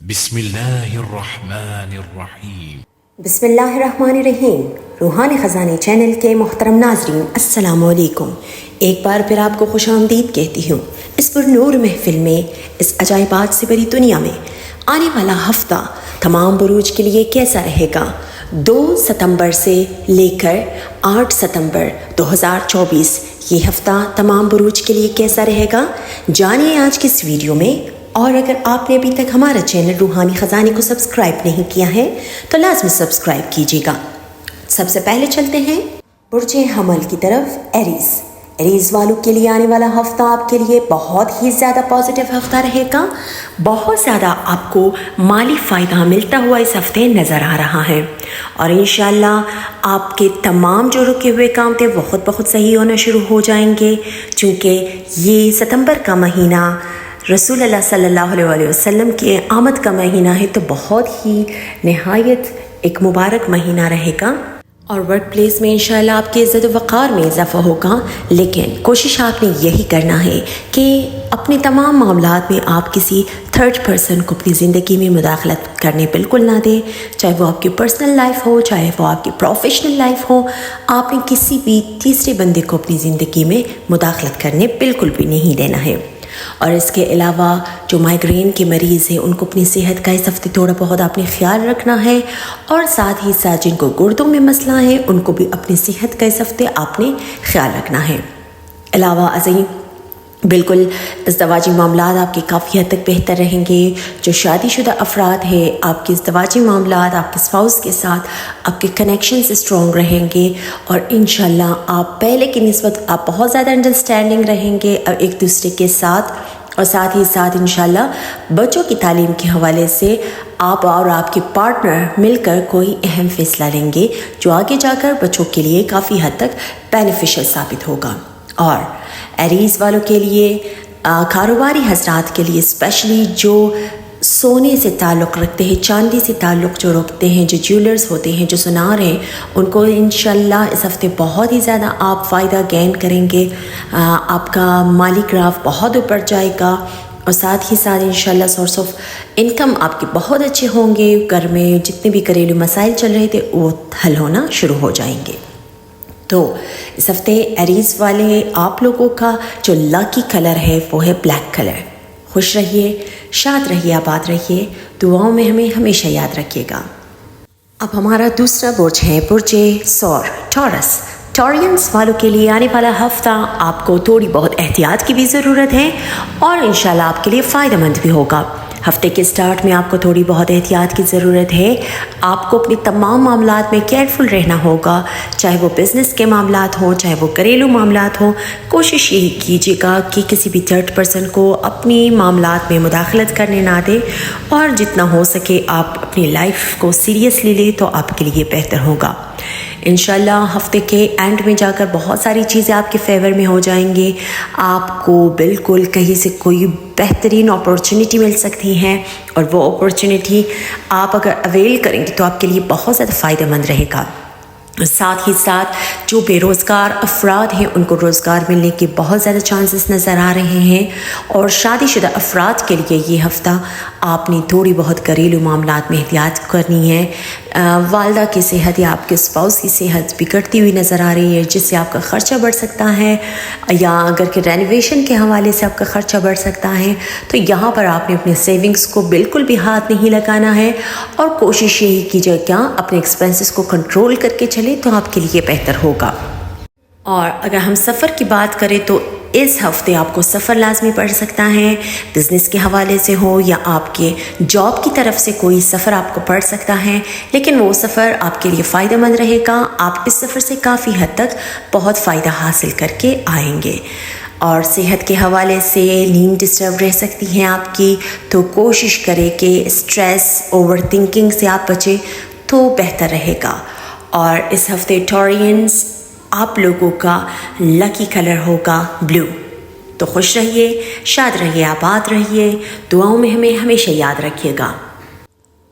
بسم اللہ الرحمن الرحیم۔ بسم اللہ الرحمن الرحیم۔ روحانی خزانے چینل کے محترم ناظرین، السلام علیکم۔ ایک بار پھر آپ کو خوش آمدید کہتی ہوں اس پر نور محفل میں، اس عجائبات سے بری دنیا میں۔ آنے والا ہفتہ تمام بروج کے لیے کیسا رہے گا؟ 2 ستمبر سے لے کر 8 ستمبر 2024 یہ ہفتہ تمام بروج کے لیے کیسا رہے گا؟ جانیے آج کی اس ویڈیو میں۔ اور اگر آپ نے ابھی تک ہمارا چینل روحانی خزانے کو سبسکرائب نہیں کیا ہے تو لازمی سبسکرائب کیجیے گا۔ سب سے پہلے چلتے ہیں برج حمل کی طرف۔ ایریز والوں کے لیے آنے والا ہفتہ آپ کے لیے بہت ہی زیادہ پازیٹیو ہفتہ رہے گا۔ بہت زیادہ آپ کو مالی فائدہ ملتا ہوا اس ہفتے نظر آ رہا ہے، اور انشاءاللہ آپ کے تمام جو رکے ہوئے کام تھے بہت صحیح ہونا شروع ہو جائیں گے، چونکہ یہ ستمبر کا مہینہ رسول اللہ صلی اللہ علیہ وسلم کی آمد کا مہینہ ہے، تو بہت ہی نہایت ایک مبارک مہینہ رہے گا، اور ورک پلیس میں انشاءاللہ آپ کے عزت و وقار میں اضافہ ہوگا۔ لیکن کوشش آپ نے یہی کرنا ہے کہ اپنے تمام معاملات میں آپ کسی تھرڈ پرسن کو اپنی زندگی میں مداخلت کرنے بالکل نہ دیں، چاہے وہ آپ کی پرسنل لائف ہو، چاہے وہ آپ کی پروفیشنل لائف ہو۔ آپ نے کسی بھی تیسرے بندے کو اپنی زندگی میں مداخلت کرنے بالکل بھی نہیں دینا ہے۔ اور اس کے علاوہ جو مائیگرین کے مریض ہیں ان کو اپنی صحت کا اس ہفتے تھوڑا بہت آپ نے خیال رکھنا ہے، اور ساتھ ہی ساتھ جن کو گردوں میں مسئلہ ہے ان کو بھی اپنی صحت کا اس ہفتے آپ نے خیال رکھنا ہے۔ علاوہ ازیں بالکل ازدواجی معاملات آپ کے کافی حد تک بہتر رہیں گے۔ جو شادی شدہ افراد ہیں، آپ کے ازدواجی معاملات آپ کے اسپاؤس کے ساتھ آپ کے کنیکشنز اسٹرانگ رہیں گے، اور انشاءاللہ آپ پہلے کی نسبت آپ بہت زیادہ انڈرسٹینڈنگ رہیں گے ایک دوسرے کے ساتھ، اور ساتھ ہی ساتھ انشاءاللہ بچوں کی تعلیم کے حوالے سے آپ اور آپ کے پارٹنر مل کر کوئی اہم فیصلہ لیں گے جو آگے جا کر بچوں کے لیے کافی حد تک بینیفیشل ثابت ہوگا۔ اور ایریز والوں کے لیے کاروباری حضرات کے لیے اسپیشلی جو سونے سے تعلق رکھتے ہیں، چاندی سے تعلق جو رکھتے ہیں، جو جیولرز ہوتے ہیں، جو سونار ہیں، ان کو انشاءاللہ اس ہفتے بہت ہی زیادہ آپ فائدہ گین کریں گے۔ آپ کا مالی گراف بہت اوپر جائے گا، اور ساتھ ہی ساتھ انشاءاللہ سورس آف انکم آپ کے بہت اچھے ہوں گے۔ گھر میں جتنے بھی گھریلو مسائل چل رہے تھے وہ حل ہونا شروع ہو جائیں گے۔ تو اس ہفتے ایریز والے آپ لوگوں کا جو لاکی کلر ہے وہ ہے بلیک کلر۔ خوش رہیے، شاد رہیے، آباد رہیے، دعاؤں میں ہمیں ہمیشہ یاد رکھیے گا۔ اب ہمارا دوسرا برج ہے برج ثور، ٹورس۔ ٹورینس والوں کے لیے آنے والا ہفتہ آپ کو تھوڑی بہت احتیاط کی بھی ضرورت ہے، اور انشاءاللہ آپ کے لیے فائدہ مند بھی ہوگا۔ ہفتے کے سٹارٹ میں آپ کو تھوڑی بہت احتیاط کی ضرورت ہے۔ آپ کو اپنی تمام معاملات میں کیئرفل رہنا ہوگا، چاہے وہ بزنس کے معاملات ہوں، چاہے وہ گھریلو معاملات ہوں۔ کوشش یہی کیجیے گا کہ کسی بھی تھرڈ پرسن کو اپنی معاملات میں مداخلت کرنے نہ دیں، اور جتنا ہو سکے آپ اپنی لائف کو سیریسلی لیں تو آپ کے لیے بہتر ہوگا۔ انشاءاللہ ہفتے کے اینڈ میں جا کر بہت ساری چیزیں آپ کے فیور میں ہو جائیں گے۔ آپ کو بالکل کہیں سے کوئی بہترین اپورچونٹی مل سکتی ہے، اور وہ اپورچونٹی آپ اگر اویل کریں گے تو آپ کے لیے بہت زیادہ فائدہ مند رہے گا۔ ساتھ ہی ساتھ جو بے روزگار افراد ہیں ان کو روزگار ملنے کے بہت زیادہ چانسز نظر آ رہے ہیں، اور شادی شدہ افراد کے لیے یہ ہفتہ آپ نے تھوڑی بہت گھریلو معاملات میں احتیاط کرنی ہے۔ والدہ کی صحت یا آپ کے اسپاؤس کی صحت بگڑتی ہوئی نظر آ رہی ہے، جس سے آپ کا خرچہ بڑھ سکتا ہے، یا اگر کہ رینوویشن کے حوالے سے آپ کا خرچہ بڑھ سکتا ہے، تو یہاں پر آپ نے اپنے سیونگز کو بالکل بھی ہاتھ نہیں لگانا ہے، اور کوشش یہی کیجیے کہ اپنے ایکسپینسز کو کنٹرول کر کے چلے تو آپ کے لیے بہتر ہوگا۔ اور اگر ہم سفر کی بات کریں تو اس ہفتے آپ کو سفر لازمی پڑ سکتا ہے، بزنس کے حوالے سے ہو یا آپ کے جاب کی طرف سے کوئی سفر آپ کو پڑ سکتا ہے، لیکن وہ سفر آپ کے لیے فائدہ مند رہے گا۔ آپ اس سفر سے کافی حد تک بہت فائدہ حاصل کر کے آئیں گے۔ اور صحت کے حوالے سے نیند ڈسٹرب رہ سکتی ہیں آپ کی، تو کوشش کریں کہ اسٹریس، اوور تھنکنگ سے آپ بچیں تو بہتر رہے گا۔ اور اس ہفتے ٹورینس آپ لوگوں کا لکی کلر ہوگا بلو۔ تو خوش رہیے، شاد رہیے، آباد رہیے، دعاؤں میں ہمیں ہمیشہ یاد رکھیے گا۔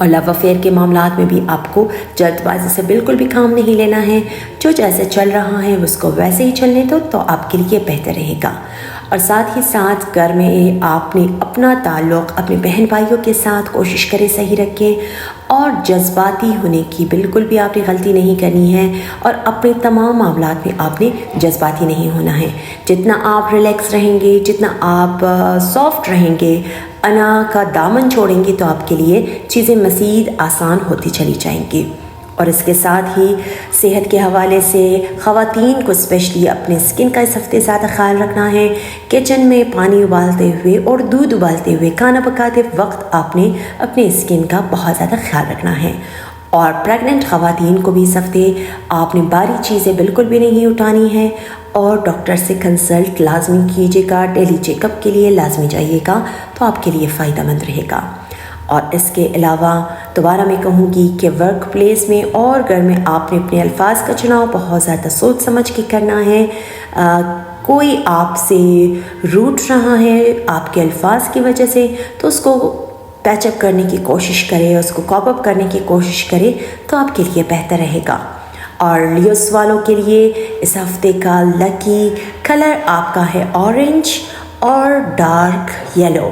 اور لو افیئر کے معاملات میں بھی آپ کو جلد بازی سے بالکل بھی کام نہیں لینا ہے. جو جیسے چل رہا ہے اس کو ویسے ہی چلنے دو تو آپ کے لیے بہتر رہے گا. اور ساتھ ہی ساتھ گھر میں آپ نے اپنا تعلق اپنے بہن بھائیوں کے ساتھ کوشش کریں صحیح رکھیں، اور جذباتی ہونے کی بالکل بھی آپ نے غلطی نہیں کرنی ہے، اور اپنے تمام معاملات میں آپ نے جذباتی نہیں ہونا ہے. جتنا آپ ریلیکس رہیں گے، جتنا آپ سافٹ رہیں گے، انا کا دامن چھوڑیں گے، تو آپ کے لیے چیزیں مزید آسان ہوتی چلی جائیں گی. اور اس کے ساتھ ہی صحت کے حوالے سے خواتین کو اسپیشلی اپنے اسکن کا اس ہفتے زیادہ خیال رکھنا ہے. کچن میں پانی ابالتے ہوئے اور دودھ ابالتے ہوئے کھانا پکاتے وقت آپ نے اپنے اسکن کا بہت زیادہ خیال رکھنا ہے. اور پریگننٹ خواتین کو بھی اس ہفتے آپ نے باری چیزیں بالکل بھی نہیں اٹھانی ہیں، اور ڈاکٹر سے کنسلٹ لازمی کیجیے گا. ڈیلی چیک اپ کے لیے لازمی جائیے گا، تو آپ کے لیے فائدہ مند رہے گا. اور اس کے علاوہ دوبارہ میں کہوں گی کہ ورک پلیس میں اور گھر میں آپ نے اپنے الفاظ کا چناؤ بہت زیادہ سوچ سمجھ کے کرنا ہے. کوئی آپ سے روٹ رہا ہے آپ کے الفاظ کی وجہ سے، تو اس کو پیچ اپ کرنے کی کوشش کرے، اس کو کاپ اپ کرنے کی کوشش کرے، تو آپ کے لیے بہتر رہے گا. اور لیوس والوں کے لیے اس ہفتے کا لکی کلر آپ کا ہے اورنج اور ڈارک یلو.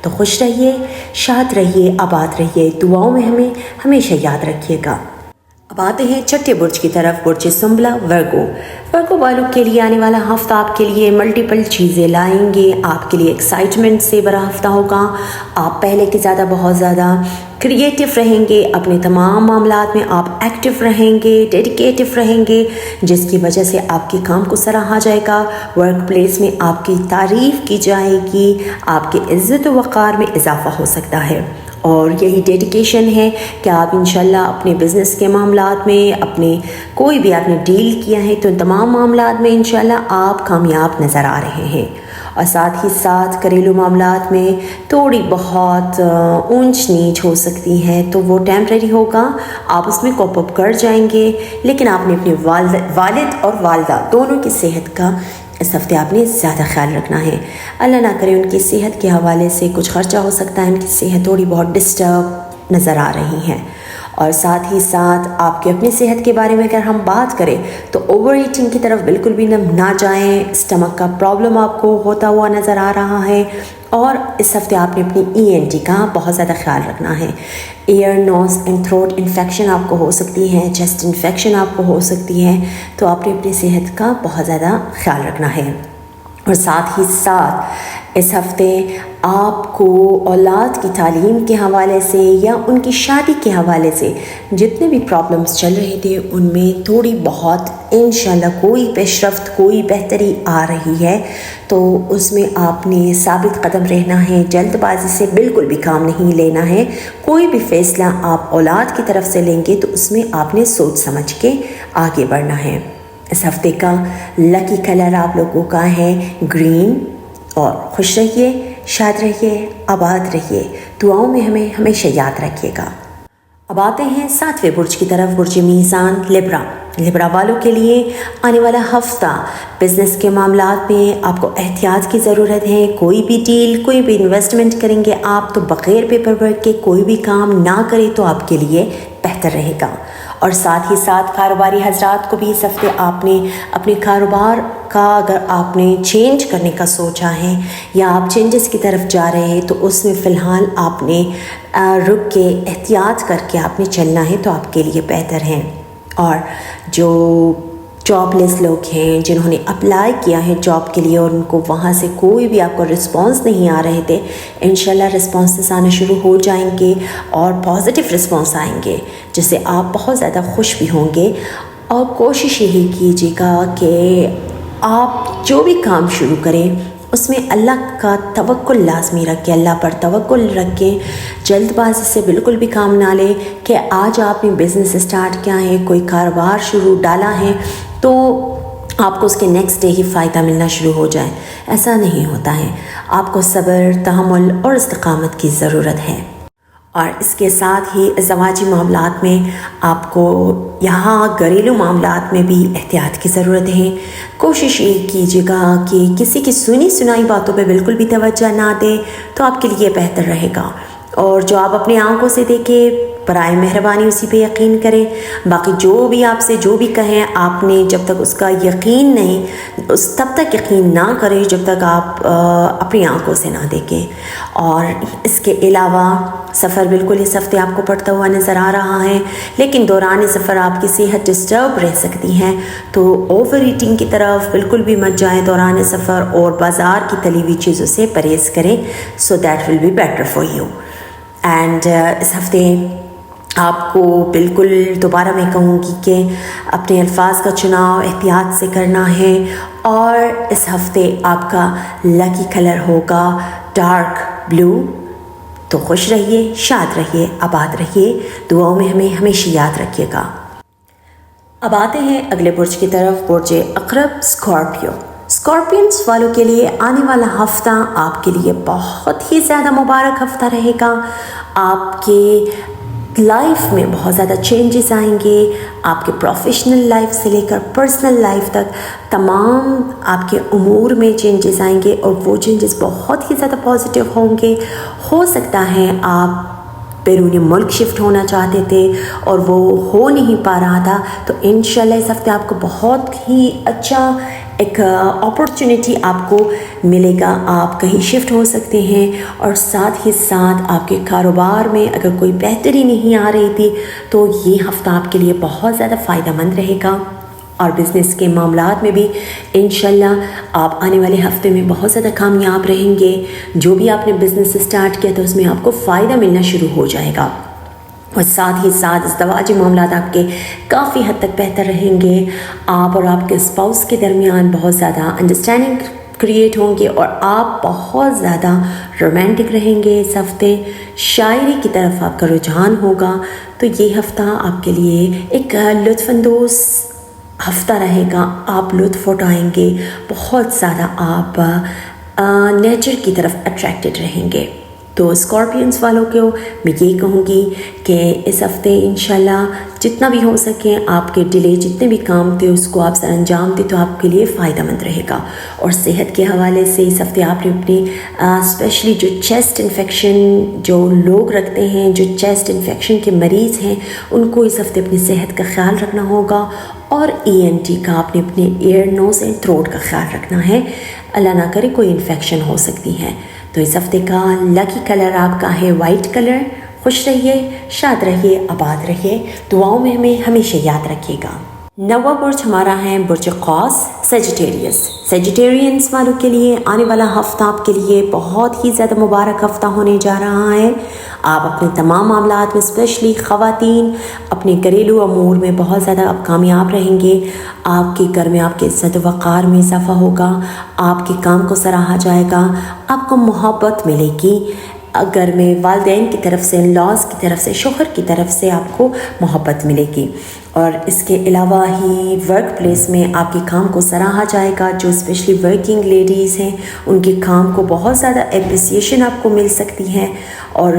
تو خوش رہیے، شاد رہیے، آباد رہیے، دعاؤں میں ہمیں ہمیشہ یاد رکھیے گا. اب آتے ہیں چھٹے برج کی طرف، برج سنبلا ورگو. ورگو والوں کے لیے آنے والا ہفتہ آپ کے لیے ملٹیپل چیزیں لائیں گے. آپ کے لیے ایکسائٹمنٹ سے بھرا ہفتہ ہوگا. آپ پہلے کے زیادہ بہت زیادہ کریٹیو رہیں گے، اپنے تمام معاملات میں آپ ایکٹیو رہیں گے، ڈیڈیکیٹو رہیں گے، جس کی وجہ سے آپ کے کام کو سراہا جائے گا. ورک پلیس میں آپ کی تعریف کی جائے گی، آپ کی عزت و وقار میں اضافہ ہو سکتا ہے. اور یہی ڈیڈیکیشن ہے کہ آپ انشاءاللہ اپنے بزنس کے معاملات میں، اپنے کوئی بھی آپ نے ڈیل کیا ہے تو ان تمام معاملات میں انشاءاللہ آپ کامیاب نظر آ رہے ہیں. اور ساتھ ہی ساتھ گھریلو معاملات میں تھوڑی بہت اونچ نیچ ہو سکتی ہے، تو وہ ٹیمپریری ہوگا، آپ اس میں کوپ اپ کر جائیں گے. لیکن آپ نے اپنے والد اور والدہ دونوں کی صحت کا اس ہفتے آپ نے زیادہ خیال رکھنا ہے. اللہ نہ کرے ان کی صحت کے حوالے سے کچھ خرچہ ہو سکتا ہے، ان کی صحت تھوڑی بہت ڈسٹرب نظر آ رہی ہے. اور ساتھ ہی ساتھ آپ کے اپنی صحت کے بارے میں اگر ہم بات کریں تو اوور ایٹنگ کی طرف بالکل بھی نہ جائیں. اسٹمک کا پرابلم آپ کو ہوتا ہوا نظر آ رہا ہے، اور اس ہفتے آپ نے اپنی ENT کا بہت زیادہ خیال رکھنا ہے. Ear, nose and throat infection آپ کو ہو سکتی ہے، چیسٹ انفیکشن آپ کو ہو سکتی ہے، تو آپ نے اپنی صحت کا بہت زیادہ خیال رکھنا ہے. اور ساتھ ہی ساتھ اس ہفتے آپ کو اولاد کی تعلیم کے حوالے سے یا ان کی شادی کے حوالے سے جتنے بھی پرابلمس چل رہے تھے ان میں تھوڑی بہت انشاءاللہ کوئی پیش رفت، کوئی بہتری آ رہی ہے. تو اس میں آپ نے ثابت قدم رہنا ہے، جلد بازی سے بالکل بھی کام نہیں لینا ہے. کوئی بھی فیصلہ آپ اولاد کی طرف سے لیں گے تو اس میں آپ نے سوچ سمجھ کے آگے بڑھنا ہے. اس ہفتے کا لکی کلر آپ لوگوں کا ہے گرین. اور خوش رہیے، شاد رہیے، آباد رہیے، دعاؤں میں ہمیں ہمیشہ یاد رکھیے گا. اب آتے ہیں 7ویں برج کی طرف، برج میزان لبرا. لبرا والوں کے لیے آنے والا ہفتہ بزنس کے معاملات میں آپ کو احتیاط کی ضرورت ہے. کوئی بھی ڈیل، کوئی بھی انویسٹمنٹ کریں گے آپ تو بغیر پیپر ورک کے کوئی بھی کام نہ کرے تو آپ کے لیے بہتر رہے گا. اور ساتھ ہی ساتھ کاروباری حضرات کو بھی اس ہفتے آپ نے اپنے کاروبار کا اگر آپ نے چینج کرنے کا سوچا ہے یا آپ چینجز کی طرف جا رہے ہیں تو اس میں فی الحال آپ نے رک کے احتیاط کر کے آپ نے چلنا ہے تو آپ کے لیے بہتر ہے. اور جو جاب لیس لوگ ہیں جنہوں نے اپلائی کیا ہے جاب کے لیے اور ان کو وہاں سے کوئی بھی آپ کو رسپانس نہیں آ رہے تھے، انشاءاللہ رسپانسز آنا شروع ہو جائیں گے اور پازیٹیو رسپانس آئیں گے جس سے آپ بہت زیادہ خوش بھی ہوں گے. اور کوشش یہی کیجیے گا کہ آپ جو بھی کام شروع کریں اس میں اللہ کا توکل لازمی رکھیں، اللہ پر توکل رکھیں. جلد بازی سے بالکل بھی کام نہ لیں کہ آج آپ نے بزنس اسٹارٹ کیا ہے، کوئی کاروبار شروع ڈالا ہے تو آپ کو اس کے نیکسٹ ڈے ہی فائدہ ملنا شروع ہو جائے. ایسا نہیں ہوتا ہے. آپ کو صبر، تحمل اور استقامت کی ضرورت ہے. اور اس کے ساتھ ہی ازدواجی معاملات میں آپ کو یہاں گھریلو معاملات میں بھی احتیاط کی ضرورت ہے. کوشش یہ کیجیے گا کہ کسی کی سنی سنائی باتوں پہ بالکل بھی توجہ نہ دیں تو آپ کے لیے بہتر رہے گا. اور جو آپ اپنی آنکھوں سے دیکھیں برائے مہربانی اسی پہ یقین کریں. باقی جو بھی آپ سے جو بھی کہیں آپ نے جب تک اس کا یقین نہیں تب تک یقین نہ کریں جب تک آپ اپنی آنکھوں سے نہ دیکھیں. اور اس کے علاوہ سفر بالکل اس ہفتے آپ کو پڑتا ہوا نظر آ رہا ہے، لیکن دوران سفر آپ کی صحت ڈسٹرب رہ سکتی ہیں، تو اوور ایٹنگ کی طرف بالکل بھی مت جائیں دوران سفر، اور بازار کی تلی ہوئی چیزوں سے پرہیز کریں. So that will be better for you. And اس ہفتے آپ کو بالکل دوبارہ میں کہوں گی کہ اپنے الفاظ کا چناؤ احتیاط سے کرنا ہے. اور اس ہفتے آپ کا لکی کلر ہوگا ڈارک بلو. تو خوش رہیے، شاد رہیے، آباد رہیے، دعاؤں میں ہمیں ہمیشہ یاد رکھیے گا. اب آتے ہیں اگلے برج کی طرف، برج عقرب اسکارپیو. اسکارپینس والوں کے لیے آنے والا ہفتہ آپ کے لیے بہت ہی زیادہ مبارک ہفتہ رہے گا. آپ کے لائف میں بہت زیادہ چینجز آئیں گے. آپ کے پروفیشنل لائف سے لے کر پرسنل لائف تک تمام آپ کے امور میں چینجز آئیں گے، اور وہ چینجز بہت ہی زیادہ پازیٹیو ہوں گے. ہو سکتا ہے آپ بیرونی ملک شفٹ ہونا چاہتے تھے اور وہ ہو نہیں پا رہا تھا، تو انشاءاللہ اس ہفتے آپ کو بہت ہی اچھا ایک اپرچونٹی آپ کو ملے گا. آپ کہیں شفٹ ہو سکتے ہیں، اور ساتھ ہی ساتھ آپ کے کاروبار میں اگر کوئی بہتری نہیں آ رہی تھی تو یہ ہفتہ آپ کے لیے بہت زیادہ فائدہ مند رہے گا. اور بزنس کے معاملات میں بھی انشاءاللہ آپ آنے والے ہفتے میں بہت زیادہ کامیاب رہیں گے. جو بھی آپ نے بزنس اسٹارٹ کیا تو اس میں آپ کو فائدہ ملنا شروع ہو جائے گا. اور ساتھ ہی ساتھ ازدواجی معاملات آپ کے کافی حد تک بہتر رہیں گے. آپ اور آپ کے اسپاؤس کے درمیان بہت زیادہ انڈرسٹینڈنگ کریٹ ہوں گے، اور آپ بہت زیادہ رومانٹک رہیں گے. اس ہفتے شاعری کی طرف آپ کا رجحان ہوگا. تو یہ ہفتہ آپ کے لیے ایک لطف اندوز ہفتہ رہے گا. آپ لطف اٹھائیں گے، بہت زیادہ آپ نیچر کی طرف اٹریکٹڈ رہیں گے. تو اسکارپینس والوں کو میں یہ کہوں گی کہ اس ہفتے انشاءاللہ جتنا بھی ہو سکے آپ کے ڈیلے جتنے بھی کام تھے اس کو آپ سر انجام دیں تو آپ کے لیے فائدہ مند رہے گا. اور صحت کے حوالے سے اس ہفتے آپ نے اپنی اسپیشلی جو چیسٹ انفیکشن جو لوگ رکھتے ہیں، جو چیسٹ انفیکشن کے مریض ہیں، ان کو اس ہفتے اپنی صحت کا خیال رکھنا ہوگا. اور ENT کا آپ نے اپنے ایئر، نوز اینڈ تھروٹ کا خیال رکھنا ہے. اللہ نہ کرے کوئی انفیکشن ہو سکتی ہے. تو اس ہفتے کا لکی کلر آپ کا ہے وائٹ کلر. خوش رہیے، شاد رہیے، آباد رہیے، دعاؤں میں ہمیں ہمیشہ یاد رکھیے گا. نواں برج ہمارا ہے برج قوس، سیجیٹیریس. سیجیٹیرینس والوں کے لیے آنے والا ہفتہ آپ کے لیے بہت ہی زیادہ مبارک ہفتہ ہونے جا رہا ہے. آپ اپنے تمام معاملات میں اسپیشلی خواتین اپنے گھریلو امور میں بہت زیادہ آپ کامیاب رہیں گے. آپ کے گھر میں آپ کے عزت و وقار میں اضافہ ہوگا. آپ کے کام کو سراہا جائے گا. آپ کو محبت ملے گی. گھر میں والدین کی طرف سے، لاز کی طرف سے، شوہر کی طرف سے آپ کو محبت ملے گی. اور اس کے علاوہ ہی ورک پلیس میں آپ کے کام کو سراہا جائے گا. جو اسپیشلی ورکنگ لیڈیز ہیں ان کے کام کو بہت زیادہ اپریسیشن آپ کو مل سکتی ہے. اور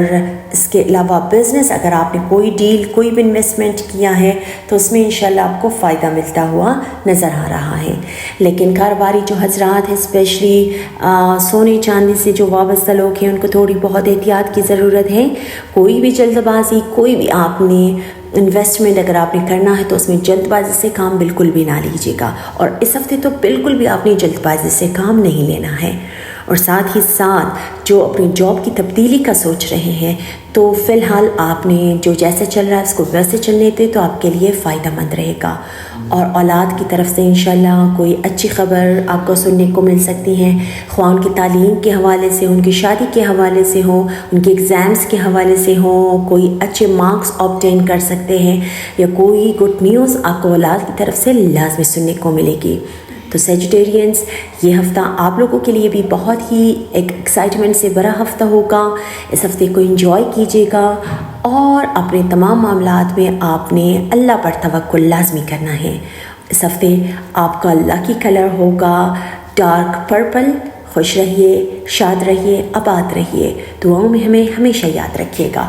اس کے علاوہ بزنس اگر آپ نے کوئی ڈیل، کوئی بھی انویسٹمنٹ کیا ہے تو اس میں انشاءاللہ آپ کو فائدہ ملتا ہوا نظر آ رہا ہے. لیکن کاروباری جو حضرات ہیں اسپیشلی سونے چاندی سے جو وابستہ لوگ ہیں ان کو تھوڑی بہت احتیاط کی ضرورت ہے. کوئی بھی جلد بازی، کوئی بھی آپ نے انویسٹمنٹ اگر آپ نے کرنا ہے تو اس میں جلد بازی سے کام بالکل بھی نہ لیجیے گا. اور اس ہفتے تو بالکل بھی آپ نے جلد بازی سے کام نہیں لینا ہے. اور ساتھ ہی ساتھ جو اپنی جاب کی تبدیلی کا سوچ رہے ہیں تو فی الحال آپ نے جو جیسے چل رہا ہے اس کو ویسے چلنے دیں تو آپ کے لیے فائدہ مند رہے گا. اور اولاد کی طرف سے انشاءاللہ کوئی اچھی خبر آپ کو سننے کو مل سکتی ہیں، خواہ ان کی تعلیم کے حوالے سے، ان کی شادی کے حوالے سے ہو، ان کے ایگزامز کے حوالے سے ہو، کوئی اچھے مارکس آبٹین کر سکتے ہیں، یا کوئی گڈ نیوز آپ کو اولاد کی طرف سے لازمی سننے کو ملے گی. تو سیجیٹیرینس یہ ہفتہ آپ لوگوں کے لیے بھی بہت ہی ایک ایکسائٹمنٹ سے بڑا ہفتہ ہوگا. اس ہفتے کو انجوائے کیجیے گا اور اپنے تمام معاملات میں آپ نے اللہ پر توکل لازمی کرنا ہے. اس ہفتے آپ کا لکی کلر ہوگا ڈارک پرپل. خوش رہیے، شاد رہیے، آباد رہیے، دعاؤں میں ہمیں ہمیشہ یاد رکھیے گا.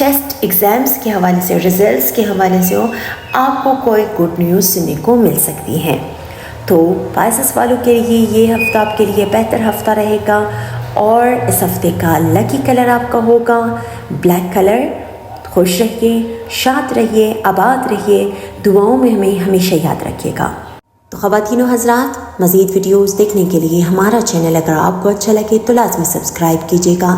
ٹیسٹ ایگزامس کے حوالے سے، رزلٹس کے حوالے سے ہو، آپ کو کوئی گڈ نیوز سننے کو مل سکتی ہے۔ تو پائسس والوں کے لیے یہ ہفتہ آپ کے لیے بہتر ہفتہ رہے گا، اور اس ہفتے کا لکی کلر آپ کا ہوگا بلیک کلر۔ خوش رہیے، شاد رہیے، آباد رہیے، دعاؤں میں ہمیں ہمیشہ یاد رکھیے گا۔ تو خواتین و حضرات، مزید ویڈیوز دیکھنے کے لیے ہمارا چینل اگر آپ کو اچھا لگے تو لازمی سبسکرائب کیجیے گا۔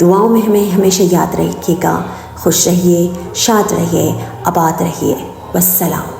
دعاؤں میں ہمیں ہمیشہ یاد رکھیے گا۔ خوش رہیے، شاد رہیے، آباد رہیے۔ والسلام۔